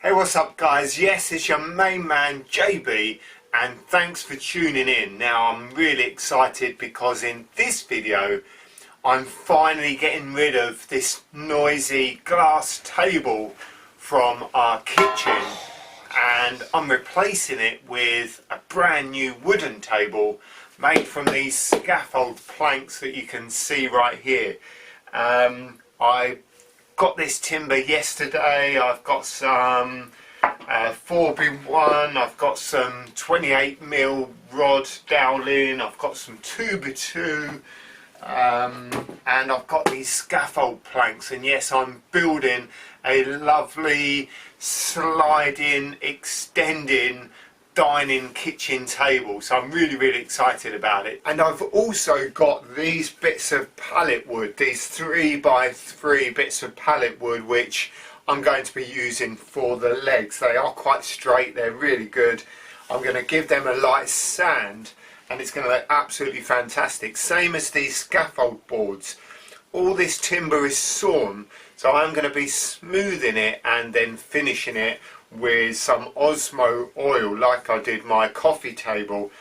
Hey, what's up guys? Yes, it's your main man JB, and thanks for tuning in. Now I'm really excited because in this video I'm finally getting rid of this noisy glass table from our kitchen, and I'm replacing it with a brand new wooden table made from these scaffold planks that you can see right here. I got this timber yesterday. I've got some 4x1, I've got some 28mm rod doweling, I've got some 2x2, and I've got these scaffold planks, and yes, I'm building a lovely sliding, extending dining kitchen table, so I'm really excited about it. And I've also got these bits of pallet wood, these 3x3 bits of pallet wood, which I'm going to be using for the legs. They are quite straight, they're really good. I'm going to give them a light sand and it's going to look absolutely fantastic. Same as these scaffold boards. All this timber is sawn, so I'm going to be smoothing it and then finishing it with some Osmo oil like I did my coffee table.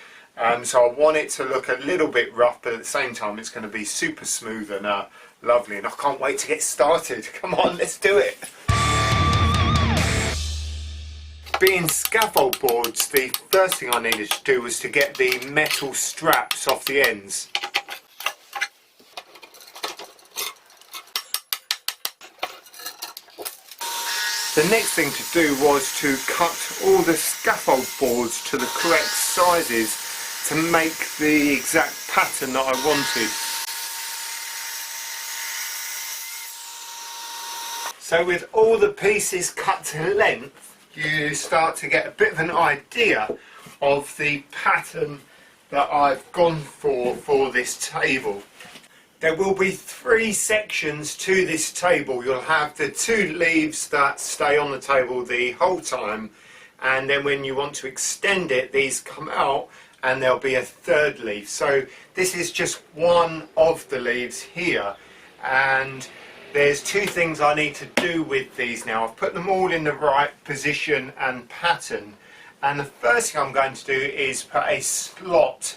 So I want it to look a little bit rough, but at the same time it's going to be super smooth and lovely, and I can't wait to get started. Come on, let's do it. Being scaffold boards, the first thing I needed to do was to get the metal straps off the ends. The next thing to do was to cut all the scaffold boards to the correct sizes to make the exact pattern that I wanted. So with all the pieces cut to length, you start to get a bit of an idea of the pattern that I've gone for this table. There will be 3 sections to this table. You'll have the 2 leaves that stay on the table the whole time, and then when you want to extend it, these come out and there'll be a 3rd leaf. So this is just one of the leaves here, and there's 2 things I need to do with these now. I've put them all in the right position and pattern, and the first thing I'm going to do is put a slot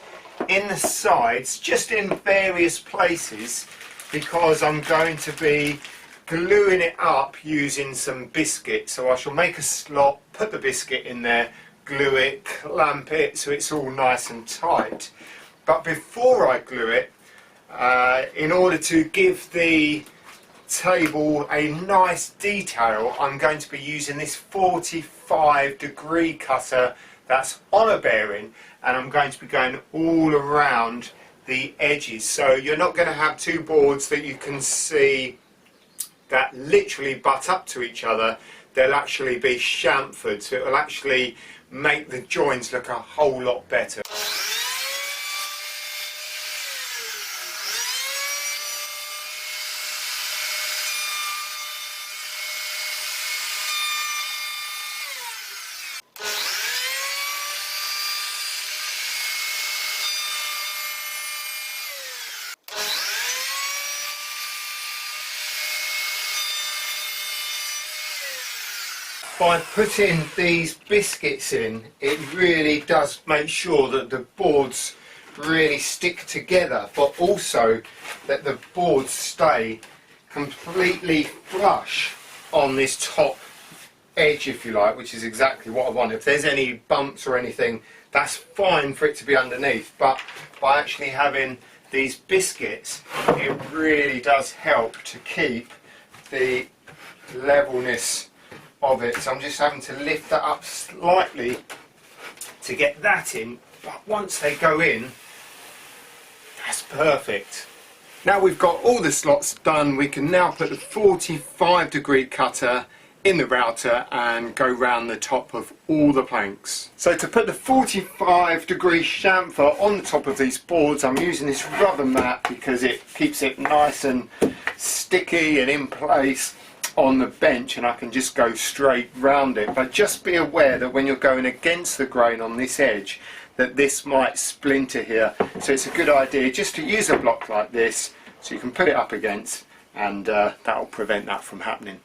in the sides, just in various places, because I'm going to be gluing it up using some biscuit. So I shall make a slot, put the biscuit in there, glue it, clamp it so it's all nice and tight. But before I glue it, in order to give the table a nice detail, I'm going to be using this 45-degree cutter that's on a bearing, and I'm going to be going all around the edges. So you're not going to have 2 boards that you can see that literally butt up to each other. They'll actually be chamfered, so it will actually make the joints look a whole lot better. By putting these biscuits in, it really does make sure that the boards really stick together, but also that the boards stay completely flush on this top edge, if you like, which is exactly what I want. If there's any bumps or anything, that's fine for it to be underneath, but by actually having these biscuits, it really does help to keep the levelness of it. So I'm just having to lift that up slightly to get that in, but once they go in, that's perfect. Now we've got all the slots done, we can now put the 45-degree cutter in the router and go round the top of all the planks. So to put the 45-degree chamfer on the top of these boards, I'm using this rubber mat because it keeps it nice and sticky and in place on the bench, and I can just go straight round it. But just be aware that when you're going against the grain on this edge, that this might splinter here, so it's a good idea just to use a block like this so you can put it up against, and that will prevent that from happening.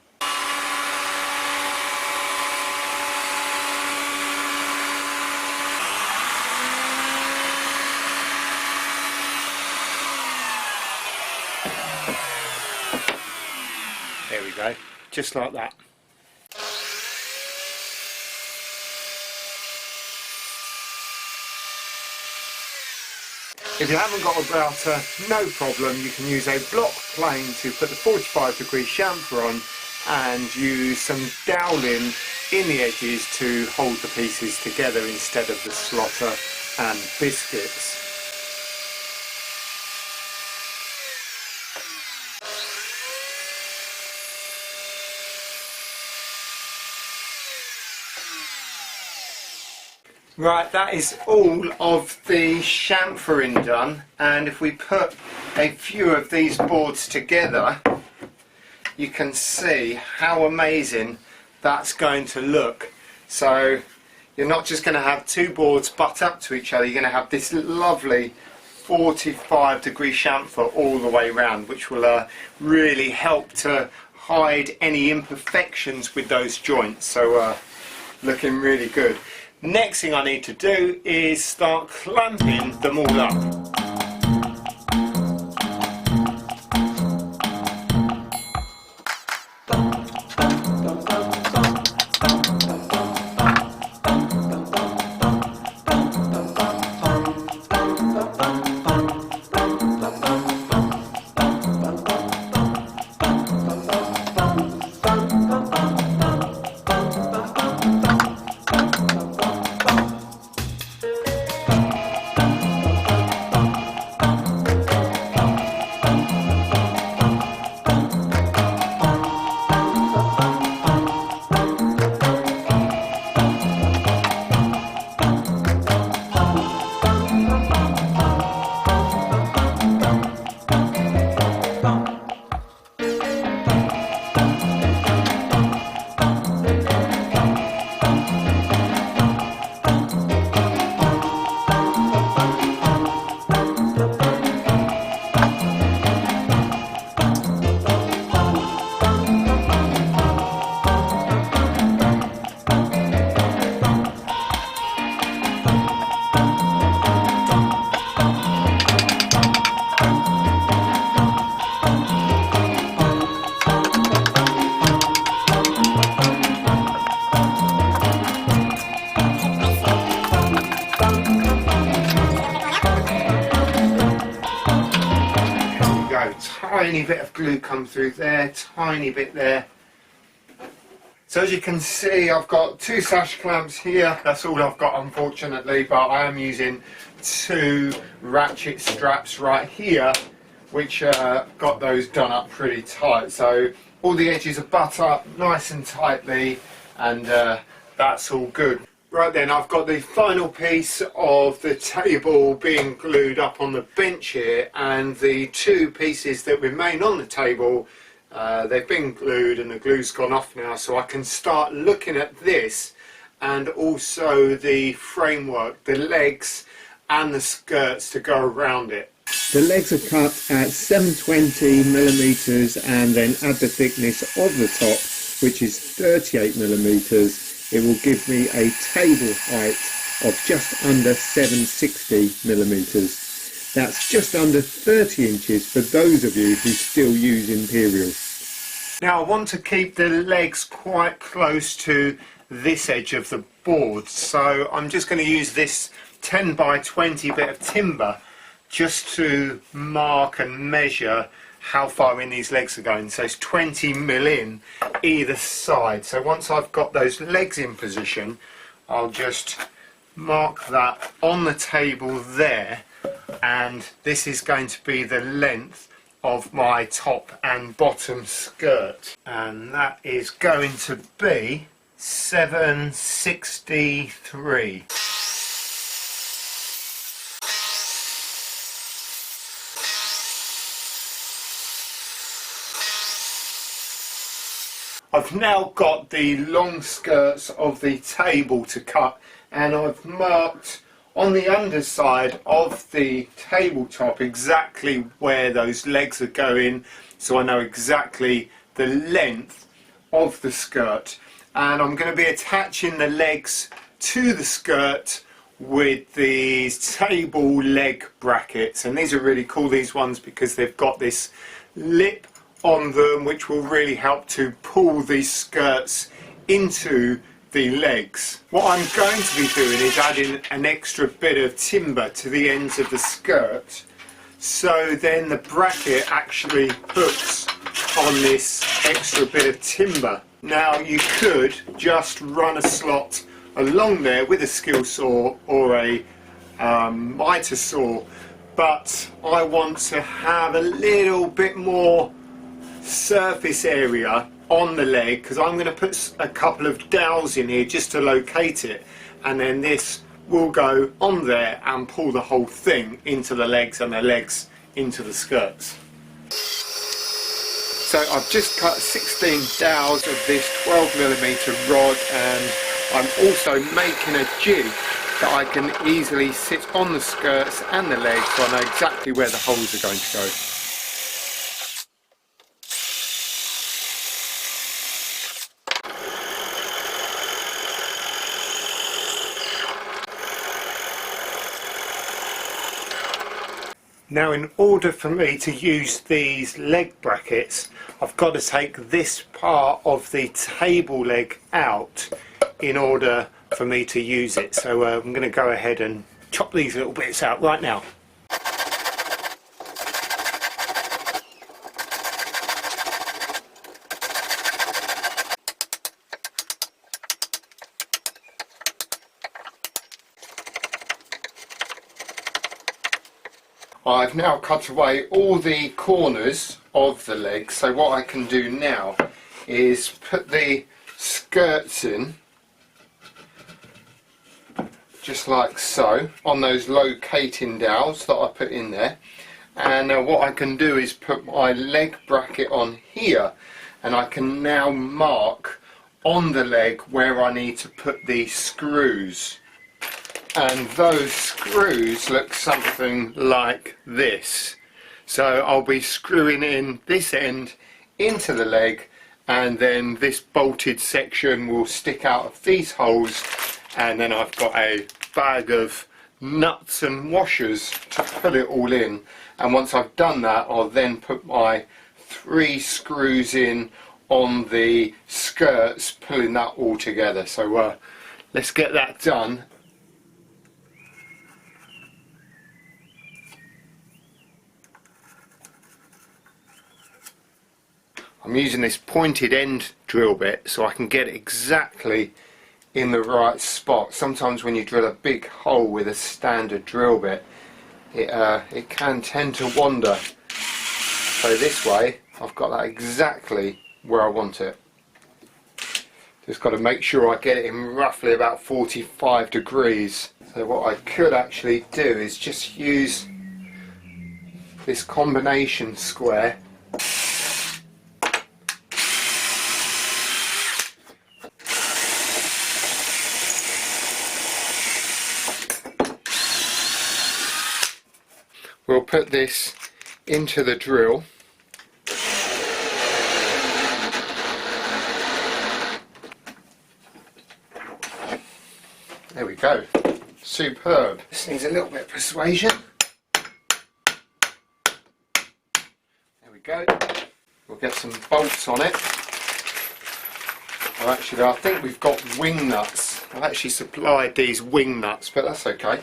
just like that. If you haven't got a router, no problem, you can use a block plane to put the 45-degree chamfer on and use some doweling in the edges to hold the pieces together instead of the slotter and biscuits. Right, that is all of the chamfering done, and if we put a few of these boards together, you can see how amazing that's going to look. So you're not just going to have two boards butt up to each other, you're going to have this lovely 45-degree chamfer all the way around, which will really help to hide any imperfections with those joints. So looking really good. Next thing I need to do is start clamping them all up. Tiny bit of glue come through there, tiny bit there. So as you can see, I've got two sash clamps here. That's all I've got, unfortunately, but I am using two ratchet straps right here, which got those done up pretty tight. So all the edges are butt up nice and tightly, and that's all good. Right then, I've got the final piece of the table being glued up on the bench here, and the two pieces that remain on the table, they've been glued and the glue's gone off now, so I can start looking at this and also the framework, the legs and the skirts to go around it. The legs are cut at 720mm and then add the thickness of the top, which is 38mm. It will give me a table height of just under 760mm. That's just under 30 inches for those of you who still use imperials. Now I want to keep the legs quite close to this edge of the board, so I'm just going to use this 10 by 20 bit of timber just to mark and measure how far in these legs are going. So it's 20mm in either side. So once I've got those legs in position, I'll just mark that on the table there, and this is going to be the length of my top and bottom skirt, and that is going to be 763. I've now got the long skirts of the table to cut, and I've marked on the underside of the tabletop exactly where those legs are going, so I know exactly the length of the skirt. And I'm going to be attaching the legs to the skirt with these table leg brackets, and these are really cool, these ones, because they've got this lip on them, which will really help to pull these skirts into the legs. What I'm going to be doing is adding an extra bit of timber to the ends of the skirt, so then the bracket actually hooks on this extra bit of timber. Now you could just run a slot along there with a skill saw or a miter saw, but I want to have a little bit more surface area on the leg, because I'm going to put a couple of dowels in here just to locate it, and then this will go on there and pull the whole thing into the legs and the legs into the skirts. So I've just cut 16 dowels of this 12mm rod, and I'm also making a jig that I can easily sit on the skirts and the legs, so I know exactly where the holes are going to go. Now, in order for me to use these leg brackets, I've got to take this part of the table leg out in order for me to use it. So I'm going to go ahead and chop these little bits out right now. I've now cut away all the corners of the leg, so what I can do now is put the skirts in, just like so, on those locating dowels that I put in there. And now what I can do is put my leg bracket on here, and I can now mark on the leg where I need to put the screws. And those screws look something like this. So I'll be screwing in this end into the leg, and then this bolted section will stick out of these holes, and then I've got a bag of nuts and washers to put it all in. And once I've done that, I'll then put my 3 screws in on the skirts, pulling that all together. So let's get that done. I'm using this pointed end drill bit so I can get it exactly in the right spot. Sometimes when you drill a big hole with a standard drill bit, it can tend to wander. So this way I've got that exactly where I want it. Just got to make sure I get it in roughly about 45 degrees. So what I could actually do is just use this combination square . We'll put this into the drill. There we go. Superb. This needs a little bit of persuasion. There we go. We'll get some bolts on it. Well, actually, I think we've got wing nuts. I've actually supplied these wing nuts, but that's okay.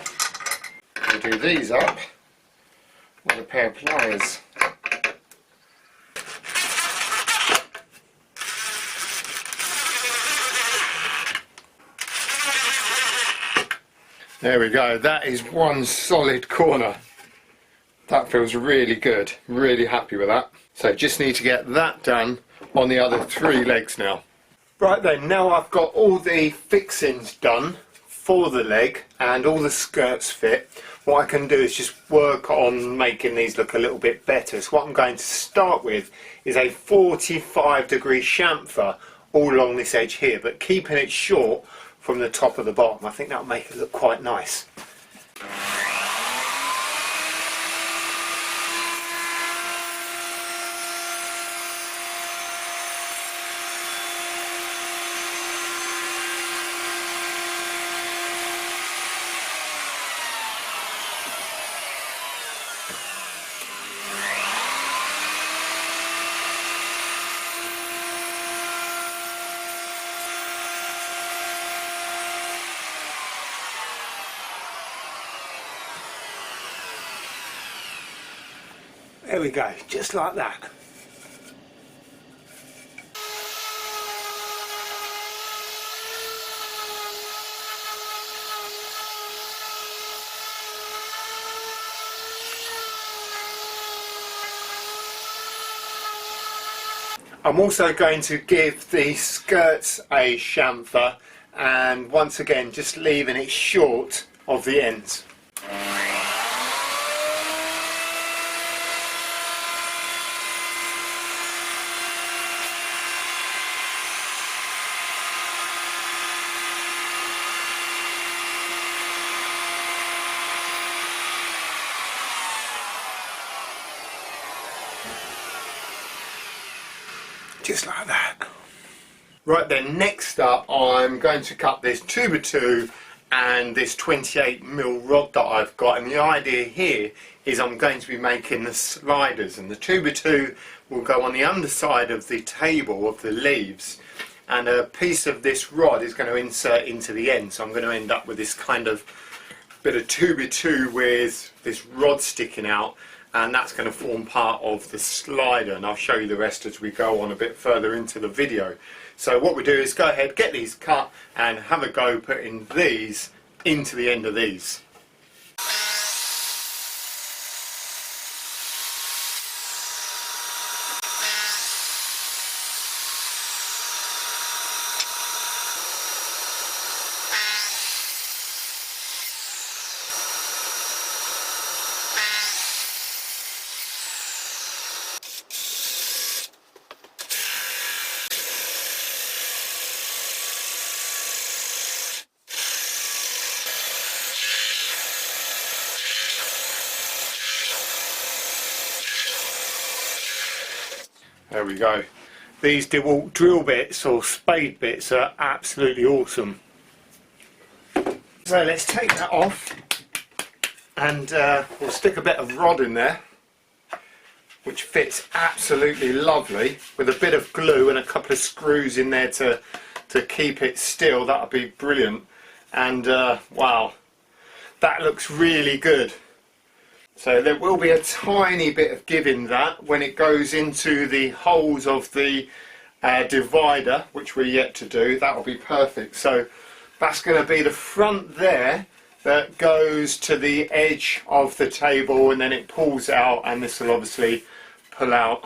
We'll do these up with a pair of pliers. There we go, that is one solid corner. That feels really good, really happy with that. So just need to get that done on the other 3 legs now. Right then, now I've got all the fixings done for the leg and all the skirts fit. What I can do is just work on making these look a little bit better. So what I'm going to start with is a 45-degree chamfer all along this edge here, but keeping it short from the top of the bottom. I think that'll make it look quite nice. There we go, just like that. I'm also going to give the skirts a chamfer, and once again just leaving it short of the ends. Just like that. Right then, next up I'm going to cut this 2x2 and this 28mm rod that I've got, and the idea here is I'm going to be making the sliders, and the 2x2 will go on the underside of the table of the leaves, and a piece of this rod is going to insert into the end, so I'm going to end up with this kind of bit of 2x2 with this rod sticking out, and that's going to form part of the slider, and I'll show you the rest as we go on a bit further into the video. So what we do is go ahead, get these cut and have a go putting these into the end of these. There we go. These DeWalt drill bits or spade bits are absolutely awesome. So let's take that off, and we'll stick a bit of rod in there, which fits absolutely lovely, with a bit of glue and a couple of screws in there to keep it still. That would be brilliant. And wow, that looks really good. So there will be a tiny bit of give in that when it goes into the holes of the divider, which we're yet to do. That will be perfect. So that's going to be the front there that goes to the edge of the table, and then it pulls out, and this will obviously pull out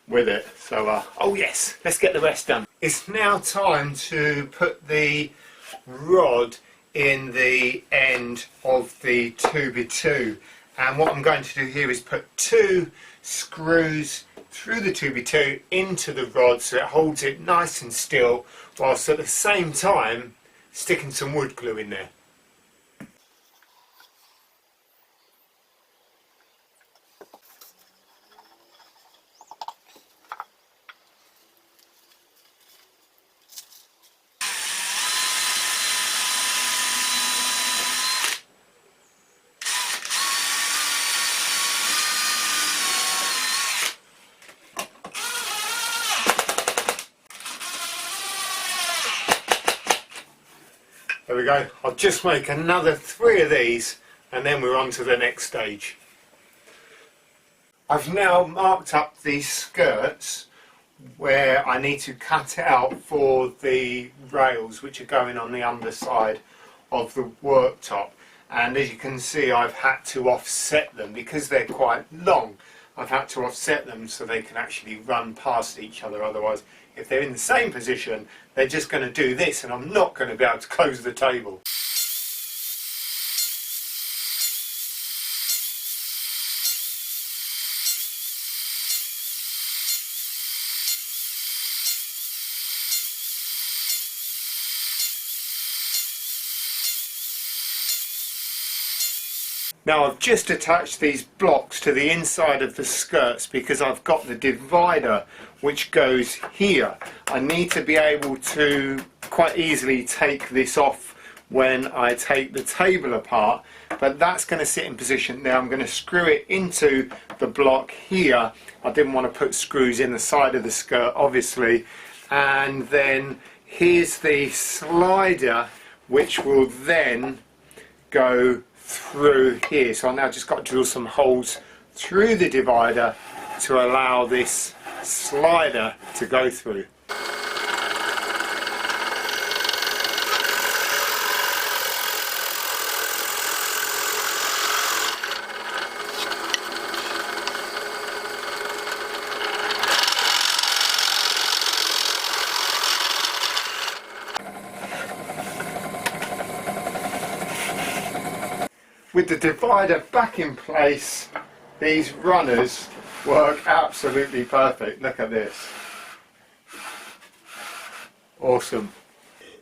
with it. So oh yes, let's get the rest done. It's now time to put the rod in the end of the 2x2. And what I'm going to do here is put 2 screws through the 2x2 into the rod so it holds it nice and still, whilst at the same time sticking some wood glue in there. There we go. I'll just make another 3 of these and then we're on to the next stage. I've now marked up these skirts where I need to cut out for the rails which are going on the underside of the worktop, and as you can see I've had to offset them because they're quite long. I've had to offset them so they can actually run past each other, otherwise if they're in the same position they're just going to do this and I'm not going to be able to close the table. Now I've just attached these blocks to the inside of the skirts because I've got the divider which goes here. I need to be able to quite easily take this off when I take the table apart, but that's going to sit in position. Now I'm going to screw it into the block here. I didn't want to put screws in the side of the skirt obviously, and then here's the slider which will then go through here. So I've now just got to drill some holes through the divider to allow this slider to go through. With the divider back in place, these runners work absolutely perfect. Look at this. Awesome.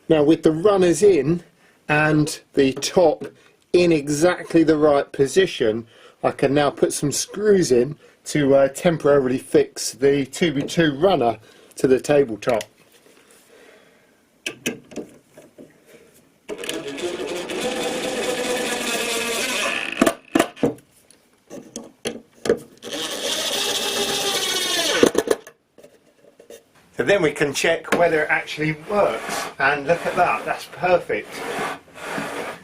Now with the runners in and the top in exactly the right position, I can now put some screws in to temporarily fix the 2x2 runner to the tabletop. So then we can check whether it actually works, and look at that, that's perfect.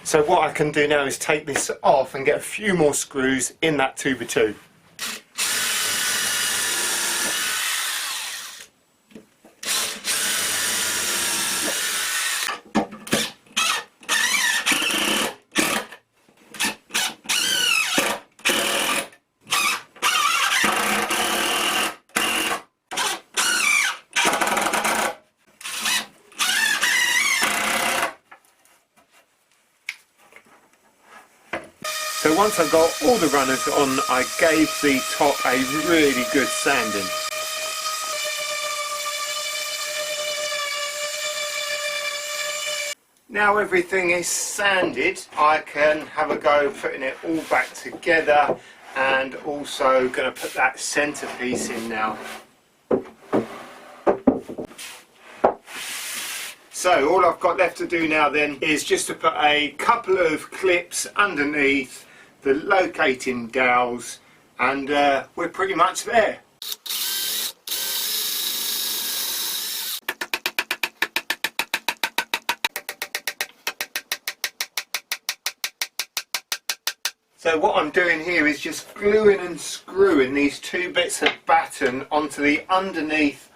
So what I can do now is take this off and get a few more screws in that 2x2. So once I got all the runners on, I gave the top a really good sanding. Now everything is sanded, I can have a go putting it all back together, and also going to put that centerpiece in now. So all I've got left to do now then is just to put a couple of clips underneath the locating dowels, and we're pretty much there. So what I'm doing here is just gluing and screwing these two bits of batten onto the underneath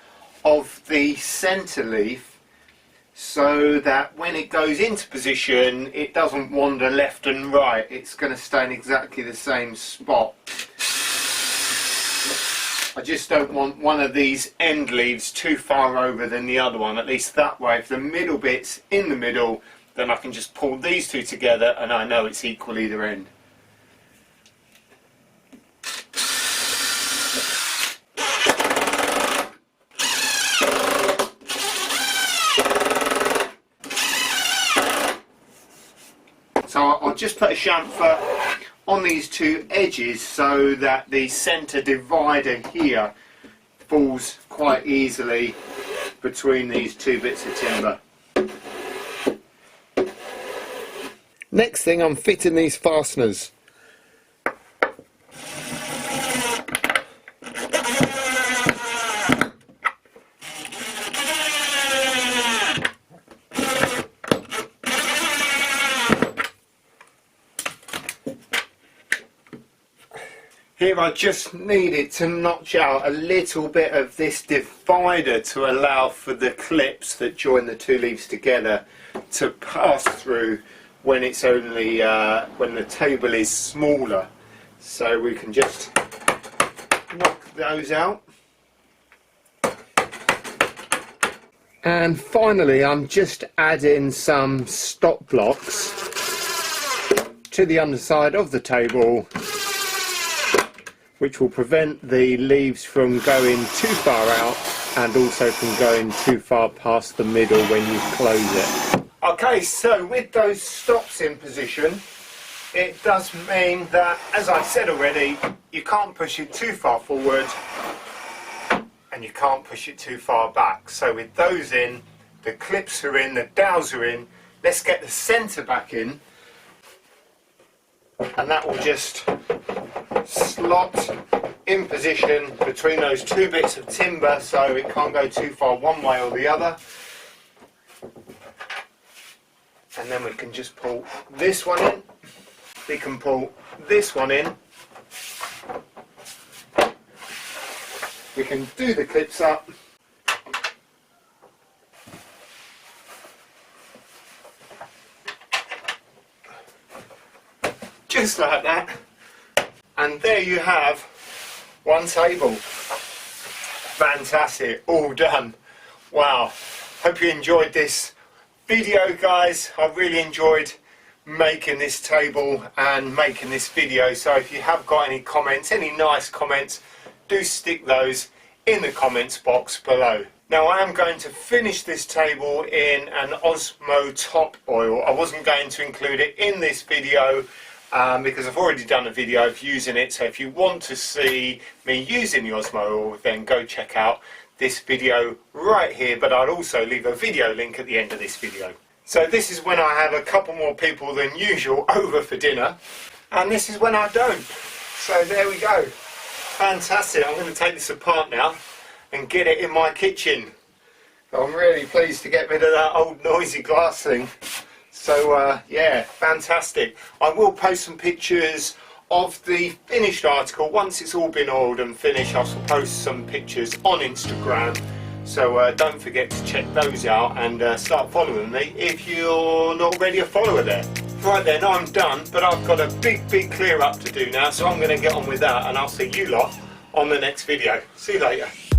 of the centre leaf, so that when it goes into position it doesn't wander left and right, it's going to stay in exactly the same spot. I just don't want one of these end leaves too far over than the other one, at least that way if the middle bit's in the middle, then I can just pull these two together and I know it's equal either end. So I'll just put a chamfer on these two edges so that the centre divider here falls quite easily between these two bits of timber. Next thing, I'm fitting these fasteners. Here I just needed to notch out a little bit of this divider to allow for the clips that join the two leaves together to pass through when it's only when the table is smaller. So we can just knock those out. And finally I'm just adding some stop blocks to the underside of the table, which will prevent the leaves from going too far out and also from going too far past the middle when you close it. Okay, so with those stops in position, it does mean that, as I said already, you can't push it too far forward and you can't push it too far back. So with those in, the clips are in, the dowels are in, let's get the centre back in, and that will just slot in position between those two bits of timber so it can't go too far one way or the other. And then we can just pull this one in, we can pull this one in, we can do the clips up. Just like that. And there you have one table. Fantastic, all done. Wow, hope you enjoyed this video, guys. I really enjoyed making this table and making this video. So if you have got any comments, any nice comments, do stick those in the comments box below. Now I am going to finish this table in an Osmo top oil. I wasn't going to include it in this video because I've already done a video of using it. So if you want to see me using the Osmo oil, then go check out this video right here, but I'll also leave a video link at the end of this video. So this is when I have a couple more people than usual over for dinner, and this is when I don't. So there we go. Fantastic. I'm going to take this apart now and get it in my kitchen. I'm really pleased to get rid of that old noisy glass thing. So yeah, fantastic. I will post some pictures of the finished article. Once it's all been oiled and finished, I'll post some pictures on Instagram. So don't forget to check those out and start following me if you're not already a follower there. Right then, I'm done, but I've got a big clear up to do now, so I'm going to get on with that, and I'll see you lot on the next video. See you later.